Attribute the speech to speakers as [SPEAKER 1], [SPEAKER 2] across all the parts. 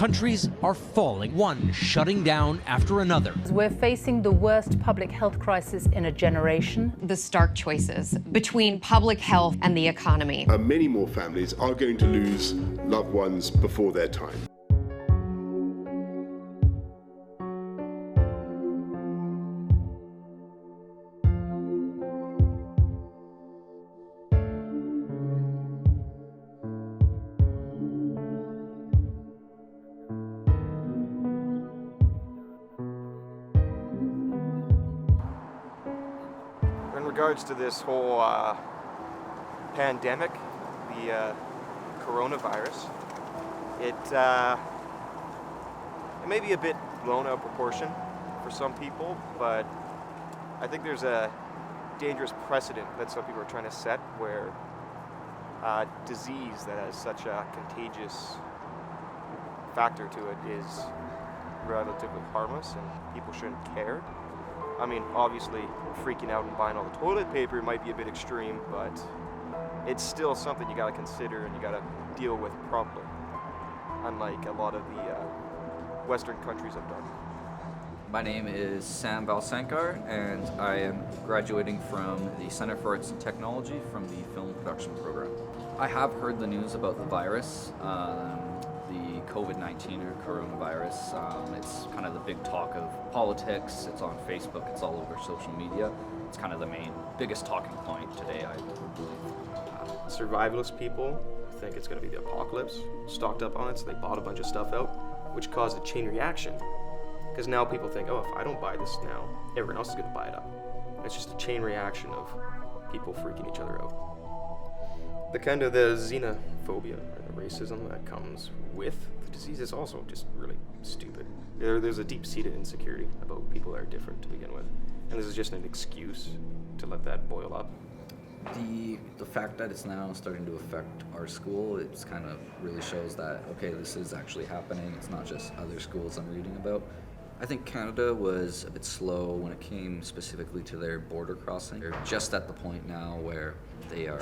[SPEAKER 1] Countries are falling, one shutting down after another.
[SPEAKER 2] We're facing the worst public health crisis in a generation.
[SPEAKER 3] The stark choices between public health and the economy.
[SPEAKER 4] Many more families are going to lose loved ones before their time.
[SPEAKER 5] In regards to this whole pandemic, the coronavirus, it may be a bit blown out of proportion for some people, but I think there's a dangerous precedent that some people are trying to set where disease that has such a contagious factor to it is relatively harmless and people shouldn't care. I mean, obviously, freaking out and buying all the toilet paper might be a bit extreme, but it's still something you gotta consider and you gotta deal with properly, unlike a lot of the Western countries have done.
[SPEAKER 6] My name is Sam Balsankar, and I am graduating from the Center for Arts and Technology from the Film Production Program. I have heard the news about the virus, the COVID-19 or coronavirus. It's kind of the big talk of politics. It's on Facebook. It's all over social media. It's kind of the biggest talking point today, I believe.
[SPEAKER 5] Survivalist people think it's going to be the apocalypse, stocked up on it, so they bought a bunch of stuff out, which caused a chain reaction. Because now people think, oh, if I don't buy this now, everyone else is going to buy it up. It's just a chain reaction of people freaking each other out. The kind of the xenophobia or the racism that comes with the disease is also just really stupid. There's a deep-seated insecurity about people that are different to begin with, and this is just an excuse to let that boil up.
[SPEAKER 6] The fact that it's now starting to affect our school, it's kind of really shows that, okay, this is actually happening. It's not just other schools I'm reading about. I think Canada was a bit slow when it came specifically to their border crossing. They're just at the point now where they are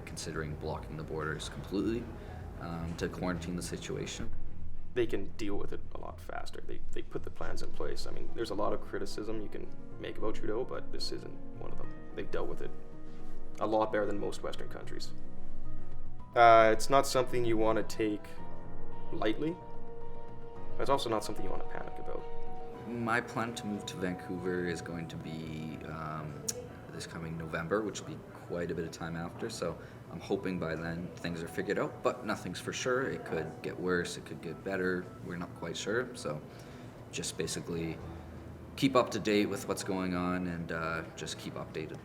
[SPEAKER 6] considering blocking the borders completely to quarantine the situation.
[SPEAKER 5] They can deal with it a lot faster. They put the plans in place. I mean, there's a lot of criticism you can make about Trudeau, but this isn't one of them. They've dealt with it a lot better than most Western countries. It's not something you want to take lightly, but it's also not something you want to panic about.
[SPEAKER 6] My plan to move to Vancouver is going to be this coming November, which will be quite a bit of time after, so I'm hoping by then things are figured out, but nothing's for sure. It could get worse, it could get better, we're not quite sure, so just basically keep up to date with what's going on and just keep updated.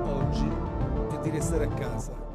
[SPEAKER 7] Oggi è di restare a casa.